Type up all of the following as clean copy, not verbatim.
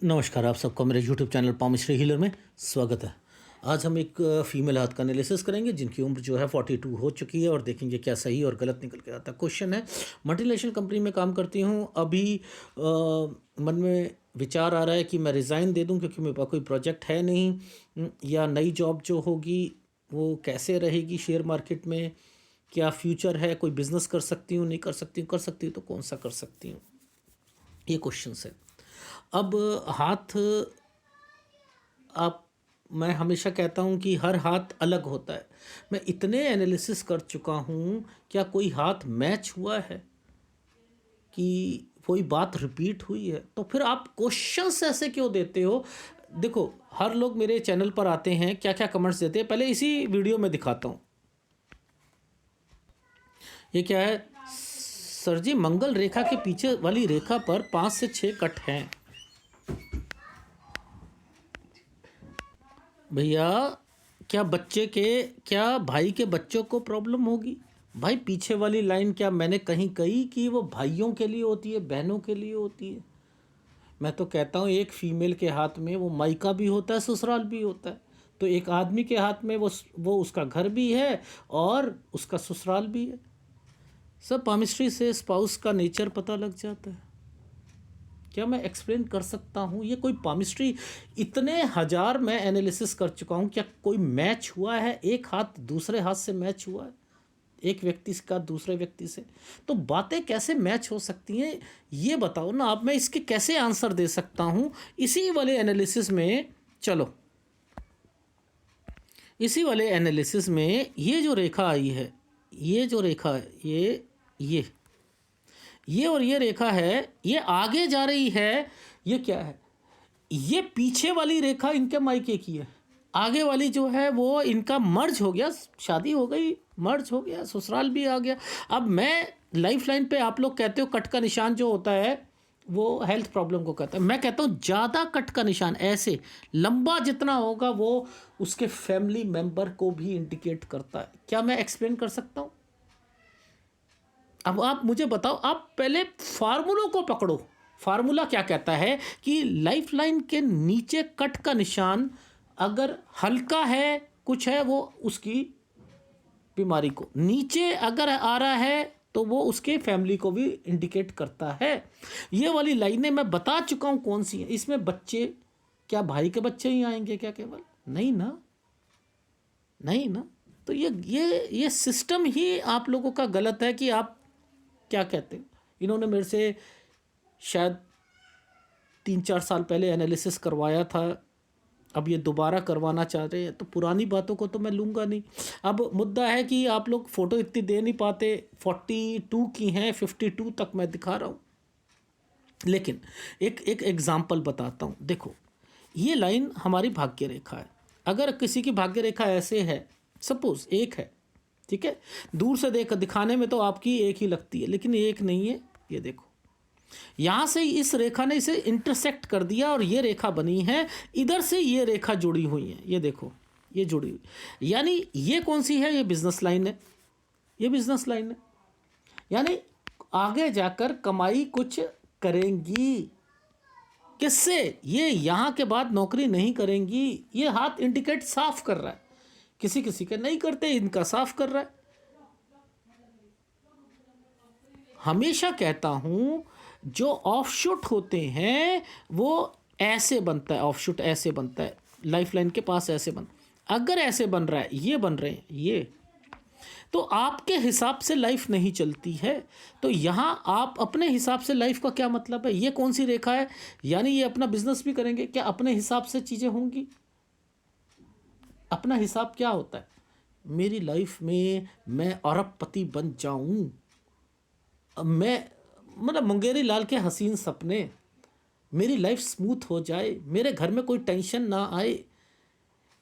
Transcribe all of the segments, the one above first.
नमस्कार, आप सबका मेरे यूट्यूब चैनल पामिस्ट्री हीलर में स्वागत है। आज हम एक फ़ीमेल हाथ का एनालिसिस करेंगे जिनकी उम्र जो है 42 हो चुकी है और देखेंगे क्या सही और गलत निकल के आता है। क्वेश्चन है, मल्टीनेशनल कंपनी में काम करती हूँ, अभी मन में विचार आ रहा है कि मैं रिज़ाइन दे दूँ क्योंकि मेरे पास कोई प्रोजेक्ट है नहीं, या नई जॉब जो होगी वो कैसे रहेगी शेयर मार्केट में, क्या फ्यूचर है, कोई बिज़नेस कर सकती हूँ, नहीं कर सकती हूँ, कर सकती हूँ तो कौन सा कर सकती हूँ, ये क्वेश्चन है। अब हाथ, आप, मैं हमेशा कहता हूँ कि हर हाथ अलग होता है। मैं इतने एनालिसिस कर चुका हूँ, क्या कोई हाथ मैच हुआ है कि कोई बात रिपीट हुई है? तो फिर आप क्वेश्चंस ऐसे क्यों देते हो? देखो, हर लोग मेरे चैनल पर आते हैं, क्या क्या कमेंट्स देते हैं, पहले इसी वीडियो में दिखाता हूँ। ये क्या है? सर जी, मंगल रेखा के पीछे वाली रेखा पर 5 से 6 कट हैं। भैया, क्या भाई के बच्चों को प्रॉब्लम होगी? भाई, पीछे वाली लाइन क्या मैंने कहीं कही कि वो भाइयों के लिए होती है, बहनों के लिए होती है? मैं तो कहता हूँ एक फीमेल के हाथ में वो मायका भी होता है, ससुराल भी होता है। तो एक आदमी के हाथ में वो उसका घर भी है और उसका ससुराल भी है। सब पामिस्ट्री से स्पाउस का नेचर पता लग जाता है। क्या मैं एक्सप्लेन कर सकता हूँ? ये कोई पामिस्ट्री, इतने हज़ार मैं एनालिसिस कर चुका हूँ, क्या कोई मैच हुआ है? एक हाथ दूसरे हाथ से मैच हुआ है, एक व्यक्ति का दूसरे व्यक्ति से? तो बातें कैसे मैच हो सकती हैं, ये बताओ ना आप। मैं इसके कैसे आंसर दे सकता हूँ? इसी वाले एनालिसिस में चलो, इसी वाले एनालिसिस में ये जो रेखा आई है, ये जो रेखा है, ये और ये रेखा है, ये आगे जा रही है। ये क्या है? ये पीछे वाली रेखा इनके मायके की है, आगे वाली जो है वो इनका मर्ज हो गया, शादी हो गई, मर्ज हो गया, ससुराल भी आ गया। अब मैं लाइफ लाइन पे, आप लोग कहते हो कट का निशान जो होता है वो हेल्थ प्रॉब्लम को कहता है, मैं कहता हूँ ज़्यादा कट का निशान ऐसे लंबा जितना होगा वो उसके फैमिली मेंबर को भी इंडिकेट करता है। क्या मैं एक्सप्लेन कर सकता हूँ? अब आप मुझे बताओ, आप पहले फार्मूलों को पकड़ो। फार्मूला क्या कहता है कि लाइफ लाइन के नीचे कट का निशान अगर हल्का है, कुछ है, वो उसकी बीमारी को, नीचे अगर आ रहा है तो वो उसके फैमिली को भी इंडिकेट करता है। ये वाली लाइनें मैं बता चुका हूँ कौन सी है। इसमें बच्चे, क्या भाई के बच्चे ही आएंगे क्या केवल? नहीं ना, नहीं ना। तो ये सिस्टम ही आप लोगों का गलत है कि आप क्या कहते हैं। इन्होंने मेरे से शायद 3-4 साल पहले एनालिसिस करवाया था, अब ये दोबारा करवाना चाह रहे हैं, तो पुरानी बातों को तो मैं लूँगा नहीं। अब मुद्दा है कि आप लोग फ़ोटो इतनी दे नहीं पाते, 42 की हैं, 52 तक मैं दिखा रहा हूँ। लेकिन एक एक एग्ज़ाम्पल बताता हूँ। देखो, ये लाइन हमारी भाग्य रेखा है। अगर किसी की भाग्य रेखा ऐसे है, सपोज़ एक है, ठीक है, दूर से दिखाने में तो आपकी एक ही लगती है, लेकिन एक नहीं है। ये देखो, यहाँ से इस रेखा ने इसे इंटरसेक्ट कर दिया और ये रेखा बनी है, इधर से ये रेखा जुड़ी हुई है, ये देखो, ये जुड़ी हुई। यानी ये कौन सी है? ये बिजनेस लाइन है, ये बिजनेस लाइन है। यानी आगे जाकर कमाई कुछ करेंगी। किससे? ये यहाँ के बाद नौकरी नहीं करेंगी। ये हाथ इंडिकेट साफ कर रहा है, किसी किसी के नहीं करते, इनका साफ कर रहा है। हमेशा कहता हूँ जो ऑफशूट होते हैं वो ऐसे बनता है, ऑफशूट ऐसे बनता है, लाइफ लाइन के पास ऐसे अगर ऐसे बन रहा है, ये बन रहे हैं, ये तो आपके हिसाब से लाइफ नहीं चलती है। तो यहाँ आप अपने हिसाब से, लाइफ का क्या मतलब है? ये कौन सी रेखा है? यानी ये अपना बिजनेस भी करेंगे, क्या अपने हिसाब से चीज़ें होंगी? अपना हिसाब क्या होता है? मेरी लाइफ में मैं अरबपति बन जाऊं, मैं, मतलब मुंगेरी लाल के हसीन सपने, मेरी लाइफ स्मूथ हो जाए, मेरे घर में कोई टेंशन ना आए,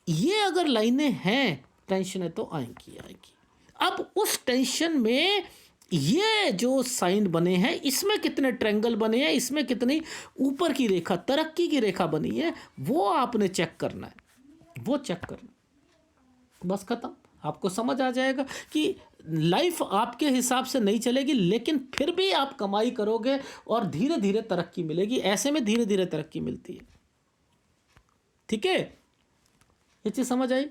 ये अगर लाइनें हैं, टेंशन तो आएंगी आएंगी। अब उस टेंशन में ये जो साइन बने हैं, इसमें कितने ट्रायंगल बने हैं, इसमें कितनी ऊपर की रेखा, तरक्की की रेखा बनी है, वो आपने चेक करना है, वो चेक करना, बस खत्म। आपको समझ आ जाएगा कि लाइफ आपके हिसाब से नहीं चलेगी, लेकिन फिर भी आप कमाई करोगे और धीरे धीरे तरक्की मिलेगी। ऐसे में धीरे धीरे तरक्की मिलती है। ठीक है, ये चीज़ समझ आई?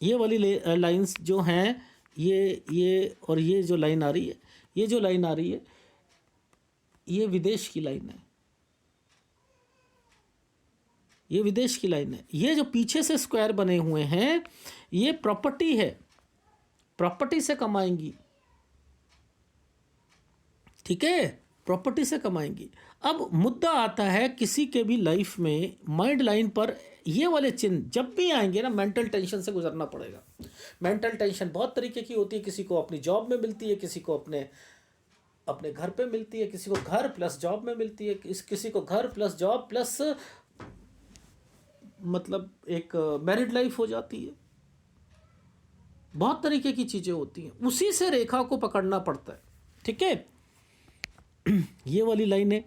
ये वाली लाइंस जो हैं, ये और ये जो लाइन आ रही है, ये जो लाइन आ रही है, ये विदेश की लाइन है, ये विदेश की लाइन है। ये जो पीछे से स्क्वायर बने हुए हैं, ये प्रॉपर्टी है, प्रॉपर्टी से कमाएंगी। ठीक है, प्रॉपर्टी से कमाएंगी। अब मुद्दा आता है किसी के भी लाइफ में माइंड लाइन पर ये वाले चिन्ह जब भी आएंगे ना, मेंटल टेंशन से गुजरना पड़ेगा। मेंटल टेंशन बहुत तरीके की होती है, किसी को अपनी जॉब में मिलती है, किसी को अपने घर पे मिलती है, किसी को घर प्लस जॉब में मिलती है, किसी को घर प्लस जॉब प्लस मतलब एक मैरिड लाइफ हो जाती है। बहुत तरीके की चीज़ें होती हैं, उसी से रेखा को पकड़ना पड़ता है। ठीक है, ये वाली लाइन है,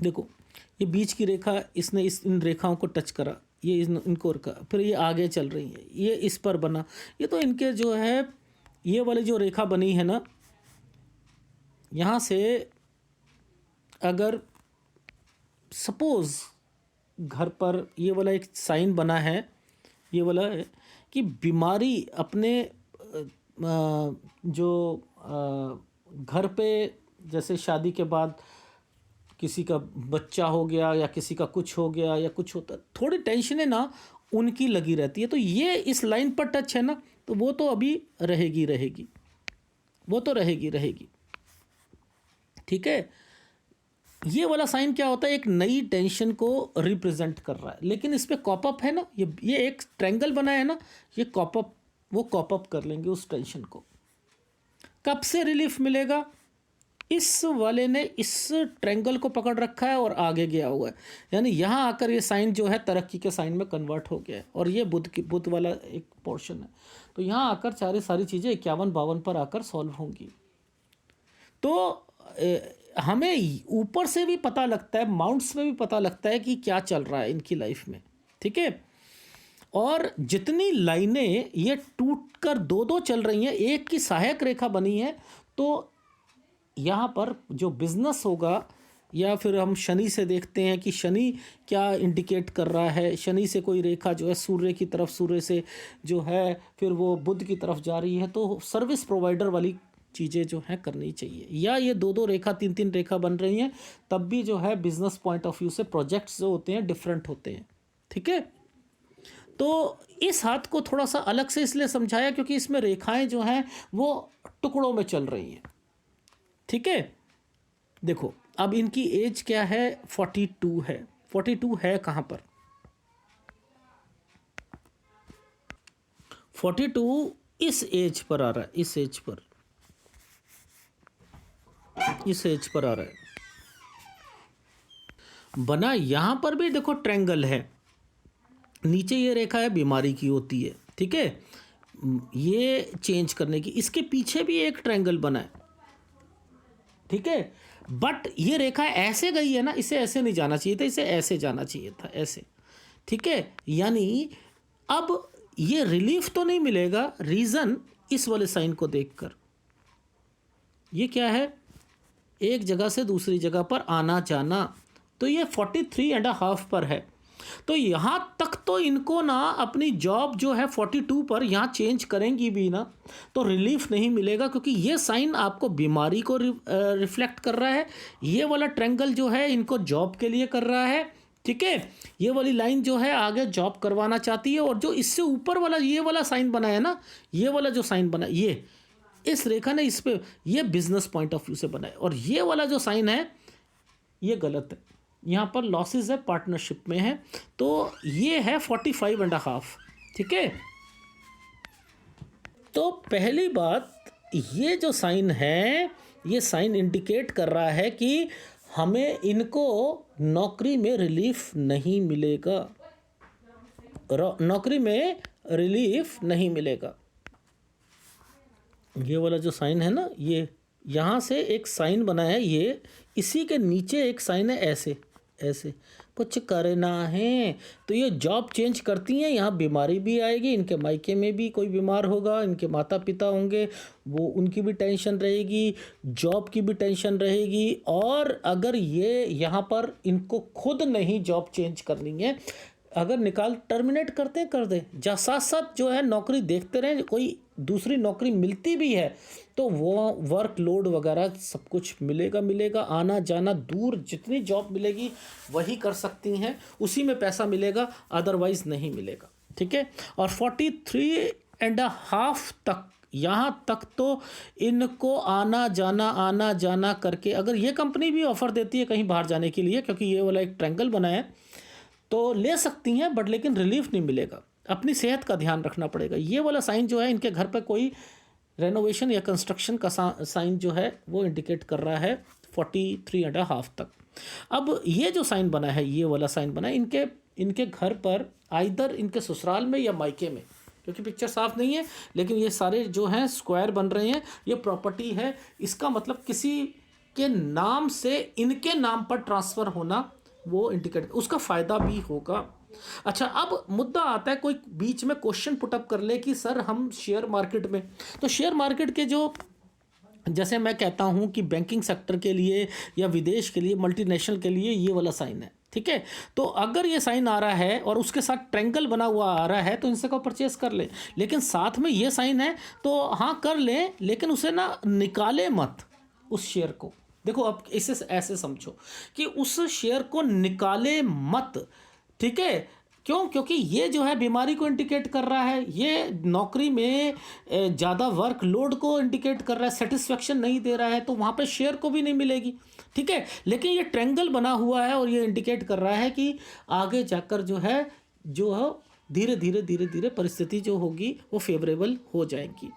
देखो ये बीच की रेखा, इसने इन रेखाओं को टच करा, ये इनको रखा, फिर ये आगे चल रही है, ये इस पर बना। ये तो इनके जो है, ये वाली जो रेखा बनी है ना, यहाँ से अगर सपोज़ घर पर ये वाला एक साइन बना है, ये वाला है कि बीमारी अपने जो घर पे, जैसे शादी के बाद किसी का बच्चा हो गया या किसी का कुछ हो गया या कुछ होता, थोड़ी टेंशनें ना उनकी लगी रहती है। तो ये इस लाइन पर टच है ना, तो वो तो अभी रहेगी, वो तो रहेगी। ठीक है, ये वाला साइन क्या होता है, एक नई टेंशन को रिप्रेजेंट कर रहा है, लेकिन इस पे कॉपअप है ना, ये एक ट्रायंगल बना है ना, ये कॉपअप, वो कॉपअप कर लेंगे उस टेंशन को। कब से रिलीफ मिलेगा? इस वाले ने इस ट्रायंगल को पकड़ रखा है और आगे गया हुआ है, यानी यहाँ आकर ये साइन जो है तरक्की के साइन में कन्वर्ट हो गया है, और ये बुध वाला एक पोर्शन है। तो यहाँ आकर सारी चीज़ें 51-52 पर आकर सॉल्व होंगी। तो हमें ऊपर से भी पता लगता है, माउंट्स में भी पता लगता है कि क्या चल रहा है इनकी लाइफ में। ठीक है, और जितनी लाइनें ये टूट कर दो चल रही हैं, एक की सहायक रेखा बनी है, तो यहाँ पर जो बिजनेस होगा, या फिर हम शनि से देखते हैं कि शनि क्या इंडिकेट कर रहा है। शनि से कोई रेखा जो है सूर्य की तरफ, सूर्य से जो है फिर वो बुध की तरफ जा रही है, तो सर्विस प्रोवाइडर वाली चीज़ें जो हैं करनी चाहिए। या ये दो रेखा, तीन रेखा बन रही हैं, तब भी जो है बिजनेस पॉइंट ऑफ व्यू से प्रोजेक्ट्स जो होते हैं डिफरेंट होते हैं। ठीक है, तो इस हाथ को थोड़ा सा अलग से इसलिए समझाया क्योंकि इसमें रेखाएं जो हैं वो टुकड़ों में चल रही हैं। ठीक है, देखो अब इनकी एज क्या है, 42 है। 42 है कहाँ पर? 42 इस एज पर आ रहा है, इस एज पर आ रहा है। बना यहाँ पर भी देखो ट्रायंगल है, नीचे ये रेखा है बीमारी की होती है। ठीक है, ये चेंज करने की, इसके पीछे भी एक ट्रायंगल बना है। ठीक है, बट ये रेखा ऐसे गई है ना, इसे ऐसे नहीं जाना चाहिए था, इसे ऐसे जाना चाहिए था, ऐसे। ठीक है, यानी अब ये रिलीफ तो नहीं मिलेगा, रीज़न इस वाले साइन को देखकर। ये क्या है, एक जगह से दूसरी जगह पर आना जाना, तो ये 43.5 पर है। तो यहाँ तक तो इनको ना अपनी जॉब जो है 42 पर यहाँ चेंज करेंगी भी ना, तो रिलीफ नहीं मिलेगा, क्योंकि ये साइन आपको बीमारी को रिफ्लेक्ट कर रहा है। ये वाला ट्रायंगल जो है इनको जॉब के लिए कर रहा है। ठीक है, ये वाली लाइन जो है आगे जॉब करवाना चाहती है, और जो इससे ऊपर वाला ये वाला साइन बना है ना, ये वाला जो साइन बना है, ये इस रेखा ने इस पे, ये बिजनेस पॉइंट ऑफ व्यू से बना है, और ये वाला जो साइन है ये गलत है, यहाँ पर लॉसेस है, पार्टनरशिप में है, तो ये है 45.5। ठीक है, तो पहली बात, ये जो साइन है, ये साइन इंडिकेट कर रहा है कि हमें इनको नौकरी में रिलीफ नहीं मिलेगा, नौकरी में रिलीफ नहीं मिलेगा। ये वाला जो साइन है ना, ये यहाँ से एक साइन बना है, ये इसी के नीचे एक साइन है ऐसे, कुछ करना है तो ये जॉब चेंज करती हैं, यहाँ बीमारी भी आएगी, इनके मायके में भी कोई बीमार होगा, इनके माता पिता होंगे, वो उनकी भी टेंशन रहेगी, जॉब की भी टेंशन रहेगी। और अगर ये यहाँ पर इनको खुद नहीं जॉब चेंज करनी है, अगर निकाल टर्मिनेट करते हैं कर दे, जा साथ साथ जो है नौकरी देखते रहें, कोई दूसरी नौकरी मिलती भी है तो वो वर्कलोड वगैरह सब कुछ मिलेगा, आना जाना दूर जितनी जॉब मिलेगी वही कर सकती हैं, उसी में पैसा मिलेगा, अदरवाइज नहीं मिलेगा। ठीक है। और 43.5 तक, यहाँ तक तो इनको आना जाना करके, अगर ये कंपनी भी ऑफ़र देती है कहीं बाहर जाने के लिए, क्योंकि ये वाला एक ट्रायंगल बना है, तो ले सकती हैं, बट लेकिन रिलीफ नहीं मिलेगा। अपनी सेहत का ध्यान रखना पड़ेगा। ये वाला साइन जो है, इनके घर पर कोई रेनोवेशन या कंस्ट्रक्शन का साइन जो है वो इंडिकेट कर रहा है 43.5 तक। अब ये जो साइन बना है, ये वाला साइन बना है, इनके घर पर आइदर इनके ससुराल में या मायके में, क्योंकि पिक्चर साफ नहीं है, लेकिन ये सारे जो हैं स्क्वायर बन रहे हैं, ये प्रॉपर्टी है। इसका मतलब किसी के नाम से इनके नाम पर ट्रांसफ़र होना वो इंडिकेट, उसका फ़ायदा भी होगा। अच्छा, अब मुद्दा आता है, कोई बीच में क्वेश्चन पुटअप कर ले कि सर हम शेयर मार्केट में, तो शेयर मार्केट के जो, जैसे मैं कहता हूं कि बैंकिंग सेक्टर के लिए या विदेश के लिए, मल्टीनेशनल के लिए ये वाला साइन है। ठीक है। तो अगर ये साइन आ रहा है और उसके साथ ट्रायंगल बना हुआ आ रहा है तो इनसे को परचेस कर ले, लेकिन साथ में ये साइन है तो हाँ कर ले, लेकिन उसे ना निकाले मत उस शेयर को। देखो अब इसे ऐसे समझो कि उस शेयर को निकाले मत। ठीक है। क्यों? क्योंकि ये जो है बीमारी को इंडिकेट कर रहा है, ये नौकरी में ज़्यादा वर्कलोड को इंडिकेट कर रहा है, सेटिस्फेक्शन नहीं दे रहा है, तो वहाँ पे शेयर को भी नहीं मिलेगी। ठीक है। लेकिन ये ट्रायंगल बना हुआ है और ये इंडिकेट कर रहा है कि आगे जाकर जो है धीरे धीरे परिस्थिति जो होगी वो फेवरेबल हो जाएगी।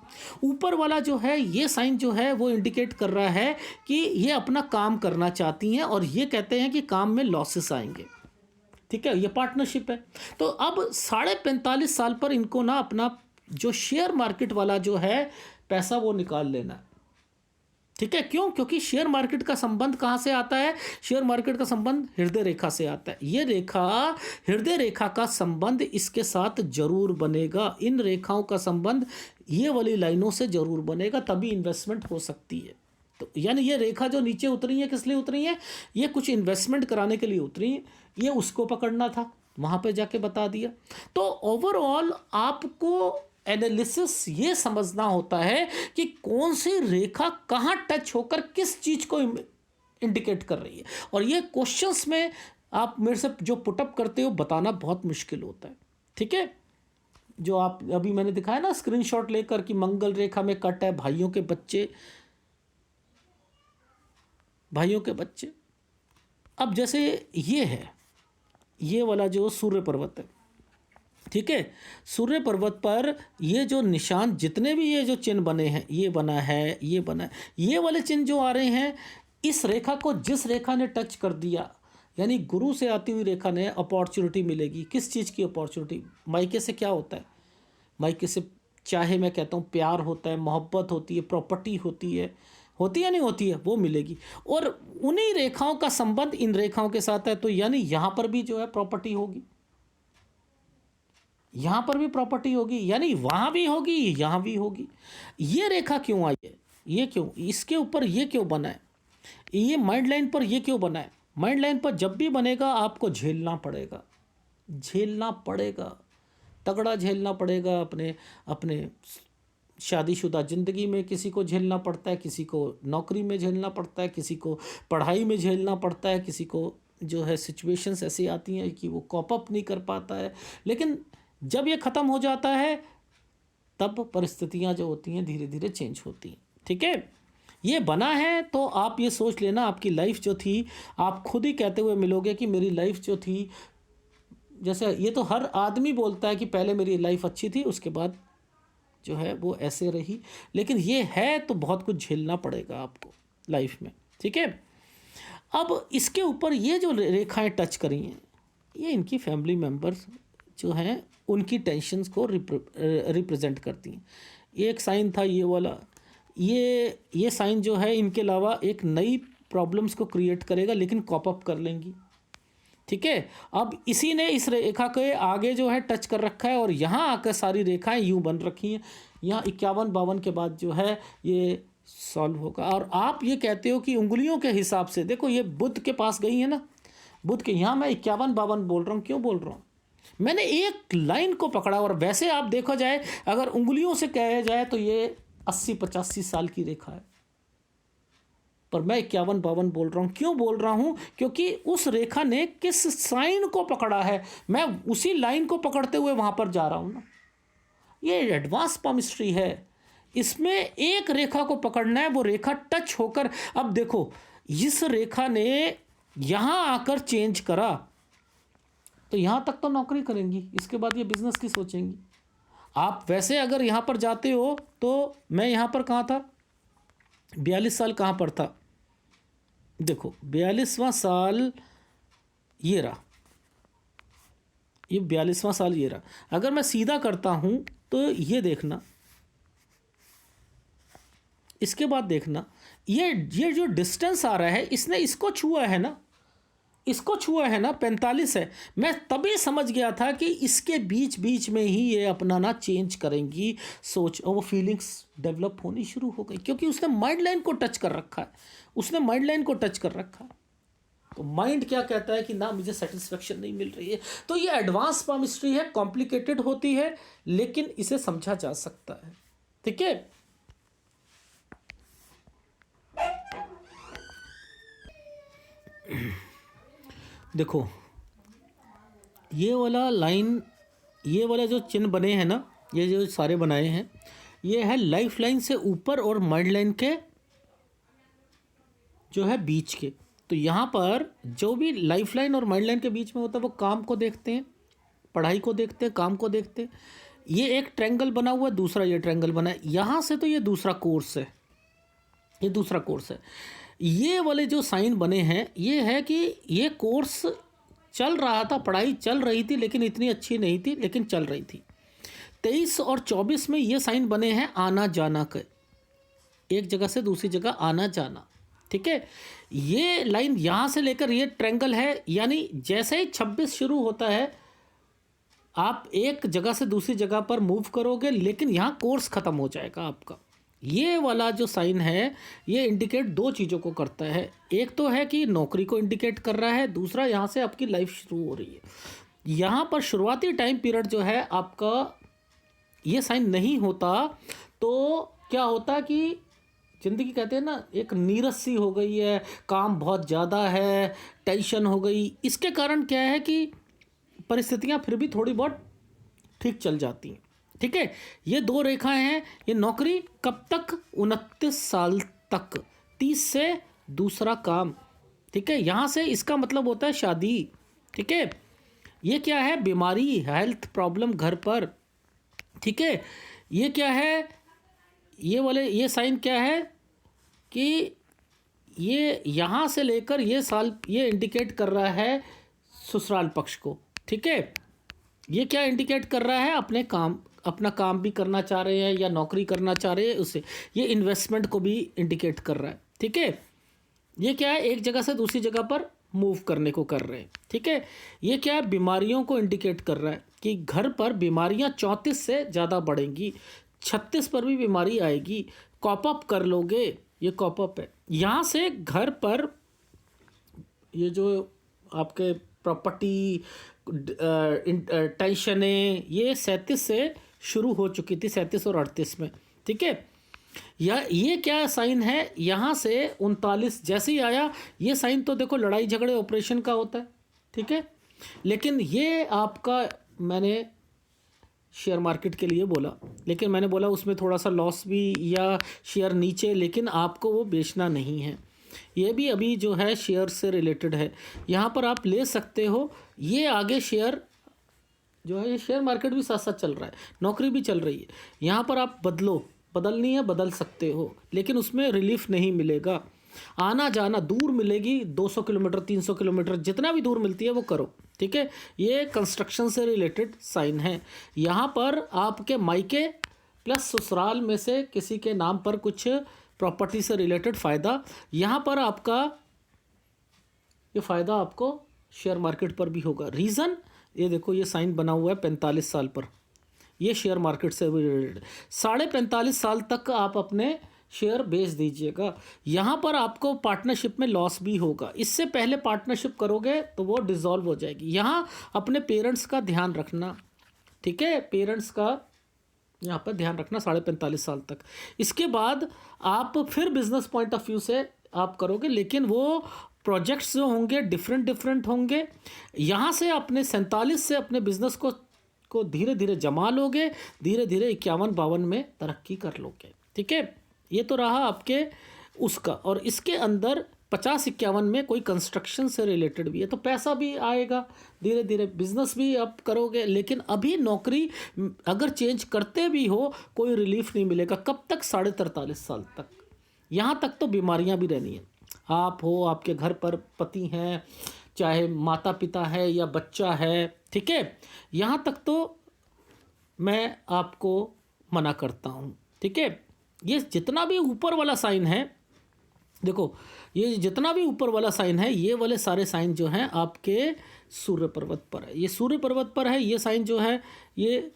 ऊपर वाला जो है ये साइन जो है वो इंडिकेट कर रहा है कि ये अपना काम करना चाहती हैं और ये कहते हैं कि काम में लॉसेस आएंगे। ठीक है। ये पार्टनरशिप है। तो अब 45.5 साल पर इनको ना अपना जो शेयर मार्केट वाला जो है पैसा वो निकाल लेना है। ठीक है। क्यों? क्योंकि शेयर मार्केट का संबंध कहाँ से आता है? शेयर मार्केट का संबंध हृदय रेखा से आता है। ये रेखा, हृदय रेखा का संबंध इसके साथ जरूर बनेगा। इन रेखाओं का संबंध ये वाली लाइनों से जरूर बनेगा, तभी इन्वेस्टमेंट हो सकती है। तो यानी ये रेखा जो नीचे उतरी है किस लिए उतरी है? ये कुछ इन्वेस्टमेंट कराने के लिए उतरी है। ये उसको पकड़ना था, वहाँ पे जाके बता दिया। तो ओवरऑल आपको एनालिसिस ये समझना होता है कि कौन सी रेखा कहाँ टच होकर किस चीज़ को इंडिकेट कर रही है। और ये क्वेश्चंस में आप मेरे से जो पुटअप करते हो बताना बहुत मुश्किल होता है। ठीक है। जो आप अभी मैंने दिखाया ना स्क्रीनशॉट लेकर कि मंगल रेखा में कट है, भाइयों के बच्चे। अब जैसे ये है, ये वाला जो सूर्य पर्वत है। ठीक है। सूर्य पर्वत पर ये जो निशान, जितने भी ये जो चिन्ह बने हैं, ये बना है, ये बना है, ये वाले चिन्ह जो आ रहे हैं, इस रेखा को जिस रेखा ने टच कर दिया, यानी गुरु से आती हुई रेखा ने अपॉर्चुनिटी मिलेगी। किस चीज़ की अपॉर्चुनिटी? मायके से क्या होता है? मायके से चाहे मैं कहता हूँ प्यार होता है, मोहब्बत होती है, प्रॉपर्टी होती है नहीं होती है, वो मिलेगी। और उन्हीं रेखाओं का संबंध इन रेखाओं के साथ है, तो यानी यहाँ पर भी जो है प्रॉपर्टी होगी, यहाँ पर भी प्रॉपर्टी होगी, यानी वहाँ भी होगी, यहाँ भी होगी। ये रेखा क्यों आई है? ये क्यों, इसके ऊपर ये क्यों बना है? ये माइंड लाइन पर ये क्यों बना है? माइंड लाइन पर जब भी बनेगा आपको झेलना पड़ेगा, तगड़ा झेलना पड़ेगा। अपने शादीशुदा ज़िंदगी में किसी को झेलना पड़ता है, किसी को नौकरी में झेलना पड़ता है, किसी को पढ़ाई में झेलना पड़ता है, किसी को जो है सिचुएशंस ऐसी आती हैं कि वो कॉप अप नहीं कर पाता है। लेकिन जब ये ख़त्म हो जाता है तब परिस्थितियां जो होती हैं धीरे धीरे चेंज होती हैं। ठीक है। ये बना है तो आप ये सोच लेना, आपकी लाइफ जो थी, आप खुद ही कहते हुए मिलोगे कि मेरी लाइफ जो थी, जैसे ये तो हर आदमी बोलता है कि पहले मेरी लाइफ अच्छी थी, उसके बाद जो है वो ऐसे रही। लेकिन ये है तो बहुत कुछ झेलना पड़ेगा आपको लाइफ में। ठीक है। अब इसके ऊपर ये जो रेखाएं टच करी हैं, ये इनकी फैमिली मेम्बर्स जो हैं उनकी टेंशन्स को रिप्रेजेंट करती हैं। एक साइन था ये वाला, ये साइन जो है इनके अलावा एक नई प्रॉब्लम्स को क्रिएट करेगा, लेकिन कॉप अप कर लेंगी। ठीक है। अब इसी ने इस रेखा के आगे जो है टच कर रखा है और यहाँ आकर सारी रेखाएं यूं बन रखी हैं। यहाँ 51-52 के बाद जो है ये सॉल्व होगा। और आप ये कहते हो कि उंगलियों के हिसाब से, देखो ये बुध के पास गई है ना, बुध के यहाँ मैं 51-52 बोल रहा हूँ, क्यों बोल रहा हूँ, मैंने एक लाइन को पकड़ा। और वैसे आप देखो जाए, अगर उंगलियों से कहा जाए तो ये 80-85 साल की रेखा है, पर मैं 51-52 बोल रहा हूँ। क्यों बोल रहा हूँ, क्योंकि उस रेखा ने किस साइन को पकड़ा है, मैं उसी लाइन को पकड़ते हुए वहाँ पर जा रहा हूँ ना। ये एडवांस पामिस्ट्री है, इसमें एक रेखा को पकड़ना है, वो रेखा टच होकर, अब देखो इस रेखा ने यहाँ आकर चेंज करा तो यहाँ तक तो नौकरी करेंगी, इसके बाद ये बिजनेस की सोचेंगी। आप वैसे अगर यहाँ पर जाते हो तो मैं यहाँ पर कहाँ था, 42 साल कहाँ पर था, देखो 42वां साल ये रहा, ये 42वां साल ये रहा। अगर मैं सीधा करता हूँ तो ये देखना, इसके बाद देखना, ये जो डिस्टेंस आ रहा है इसने इसको छुआ है ना, इसको छुआ है ना, 45 है। मैं तभी समझ गया था कि इसके बीच बीच में ही ये अपना ना चेंज करेंगी सोच, और वो फीलिंग्स डेवलप होनी शुरू हो गई, क्योंकि उसने माइंड लाइन को टच कर रखा है, उसने माइंड लाइन को टच कर रखा है। तो माइंड क्या कहता है कि ना मुझे सेटिस्फेक्शन नहीं मिल रही है। तो ये एडवांस पामिस्ट्री है, कॉम्प्लिकेटेड होती है, लेकिन इसे समझा जा सकता है, ठीक है। देखो ये वाला लाइन, ये वाला जो चिन्ह बने हैं ना, ये जो सारे बनाए हैं, ये है लाइफ लाइन से ऊपर और माइंड लाइन के जो है बीच के। तो यहाँ पर जो भी लाइफ लाइन और माइंड लाइन के बीच में होता है वो काम को देखते हैं, पढ़ाई को देखते हैं, काम को देखते हैं। ये एक ट्रायंगल बना हुआ है, दूसरा ये ट्रायंगल बना है, यहाँ से तो ये दूसरा कोर्स है, ये दूसरा कोर्स है। ये वाले जो साइन बने हैं ये है कि ये कोर्स चल रहा था, पढ़ाई चल रही थी, लेकिन इतनी अच्छी नहीं थी, लेकिन चल रही थी। 23 और 24 में ये साइन बने हैं आना जाना के, एक जगह से दूसरी जगह आना जाना, ठीक है। ये लाइन यहाँ से लेकर ये ट्रायंगल है, यानी जैसे ही 26 शुरू होता है आप एक जगह से दूसरी जगह पर मूव करोगे, लेकिन यहाँ कोर्स ख़त्म हो जाएगा आपका। ये वाला जो साइन है ये इंडिकेट दो चीज़ों को करता है, एक तो है कि नौकरी को इंडिकेट कर रहा है, दूसरा यहाँ से आपकी लाइफ शुरू हो रही है। यहाँ पर शुरुआती टाइम पीरियड जो है आपका ये साइन नहीं होता तो क्या होता कि ज़िंदगी कहते हैं ना एक नीरस सी हो गई है, काम बहुत ज़्यादा है, टेंशन हो गई। इसके कारण क्या है कि परिस्थितियाँ फिर भी थोड़ी बहुत ठीक चल जाती हैं, ठीक है। ये दो रेखाएं हैं, ये नौकरी कब तक, 29 साल तक, 30 से दूसरा काम, ठीक है। यहाँ से इसका मतलब होता है शादी, ठीक है। ये क्या है, बीमारी, हेल्थ प्रॉब्लम घर पर, ठीक है। ये क्या है, ये वाले ये साइन क्या है कि ये यहाँ से लेकर ये साल ये इंडिकेट कर रहा है ससुराल पक्ष को, ठीक है। ये क्या इंडिकेट कर रहा है, अपने काम, अपना काम भी करना चाह रहे हैं या नौकरी करना चाह रहे हैं उससे, ये इन्वेस्टमेंट को भी इंडिकेट कर रहा है, ठीक है। ये क्या है, एक जगह से दूसरी जगह पर मूव करने को कर रहे हैं, ठीक है। ये क्या है, बीमारियों को इंडिकेट कर रहा है कि घर पर बीमारियां 34 से ज़्यादा बढ़ेंगी, 36 पर भी बीमारी आएगी, कॉप अप कर लोगे, ये कॉप अप है। यहाँ से घर पर ये जो आपके प्रॉपर्टी टेंशनें ये 37 से शुरू हो चुकी थी, 37 और 38 में, ठीक है। ये क्या साइन है, यहाँ से 39 जैसे ही आया ये साइन, तो देखो लड़ाई झगड़े ऑपरेशन का होता है, ठीक है। लेकिन ये आपका, मैंने शेयर मार्केट के लिए बोला, लेकिन मैंने बोला उसमें थोड़ा सा लॉस भी या शेयर नीचे, लेकिन आपको वो बेचना नहीं है। ये भी अभी जो है शेयर से रिलेटेड है, यहाँ पर आप ले सकते हो। ये आगे शेयर जो है, ये शेयर मार्केट भी साथ साथ चल रहा है, नौकरी भी चल रही है। यहाँ पर आप बदलनी है, बदल सकते हो, लेकिन उसमें रिलीफ नहीं मिलेगा। आना जाना दूर मिलेगी, 200 किलोमीटर 300 किलोमीटर जितना भी दूर मिलती है वो करो, ठीक है। ये कंस्ट्रक्शन से रिलेटेड साइन है। यहाँ पर आपके मायके प्लस ससुराल में से किसी के नाम पर कुछ प्रॉपर्टी से रिलेटेड फ़ायदा, यहाँ पर आपका ये फ़ायदा आपको शेयर मार्केट पर भी होगा। रीज़न, ये देखो ये साइन बना हुआ है 45 साल पर, ये शेयर मार्केट से रिलेटेड। 45.5 साल तक आप अपने शेयर बेच दीजिएगा। यहाँ पर आपको पार्टनरशिप में लॉस भी होगा। इससे पहले पार्टनरशिप करोगे तो वो डिसॉल्व हो जाएगी। यहाँ अपने पेरेंट्स का ध्यान रखना, ठीक है, पेरेंट्स का यहाँ पर ध्यान रखना 45.5 साल तक। इसके बाद आप फिर बिजनेस पॉइंट ऑफ व्यू से आप करोगे, लेकिन वो प्रोजेक्ट्स जो होंगे डिफरेंट होंगे। यहाँ से अपने 47 से अपने बिजनेस को धीरे धीरे जमा लोगे, धीरे धीरे 51-52 में तरक्की कर लोगे, ठीक है। ये तो रहा आपके उसका। और इसके अंदर 50-51 में कोई कंस्ट्रक्शन से रिलेटेड भी है, तो पैसा भी आएगा धीरे धीरे, बिजनेस भी आप करोगे। लेकिन अभी नौकरी अगर चेंज करते भी हो कोई रिलीफ नहीं मिलेगा। कब तक? 43.5 साल तक। यहाँ तक तो बीमारियाँ भी रहनी है। आप हो, आपके घर पर पति हैं, चाहे माता पिता है या बच्चा है, ठीक है, यहाँ तक तो मैं आपको मना करता हूँ, ठीक है। ये जितना भी ऊपर वाला साइन है, देखो ये जितना भी ऊपर वाला साइन है, ये वाले सारे साइन जो हैं आपके सूर्य पर्वत पर है। ये सूर्य पर्वत पर है, ये साइन जो है ये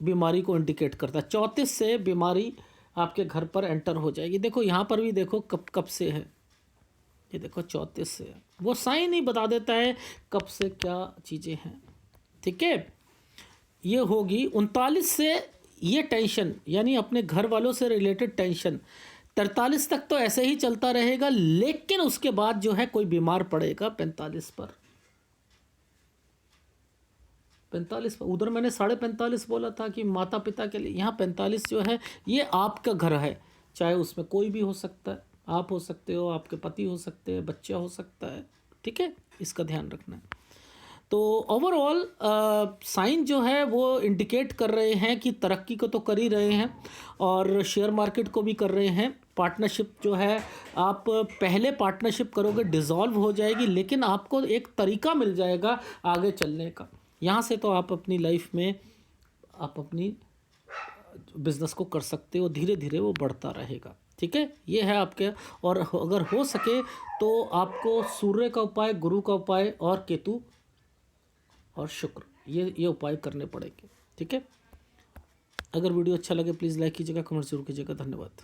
बीमारी को इंडिकेट करता है। 34 से बीमारी आपके घर पर एंटर हो जाएगी। देखो यहाँ पर भी देखो कब से है, ये देखो 34 से, वो साइन ही बता देता है कब से क्या चीज़ें हैं, ठीक है। ये होगी 39 से, ये टेंशन यानी अपने घर वालों से रिलेटेड टेंशन 43 तक तो ऐसे ही चलता रहेगा। लेकिन उसके बाद जो है कोई बीमार पड़ेगा 45 पर, 45 पर। उधर मैंने 45.5 बोला था कि माता पिता के लिए, यहाँ 45 जो है ये आपका घर है, चाहे उसमें कोई भी हो सकता है, आप हो सकते हो, आपके पति हो सकते हैं, बच्चा हो सकता है, ठीक है, इसका ध्यान रखना है। तो ओवरऑल साइन जो है वो इंडिकेट कर रहे हैं कि तरक्की को तो कर ही रहे हैं और शेयर मार्केट को भी कर रहे हैं। पार्टनरशिप जो है, आप पहले पार्टनरशिप करोगे डिसॉल्व हो जाएगी, लेकिन आपको एक तरीका मिल जाएगा आगे चलने का। यहाँ से तो आप अपनी लाइफ में आप अपनी बिजनेस को कर सकते हो, धीरे धीरे वो बढ़ता रहेगा, ठीक है। ये है आपके। और अगर हो सके तो आपको सूर्य का उपाय, गुरु का उपाय और केतु और शुक्र, ये उपाय करने पड़ेंगे, ठीक है। अगर वीडियो अच्छा लगे प्लीज़ लाइक कीजिएगा, कमेंट जरूर कीजिएगा। धन्यवाद।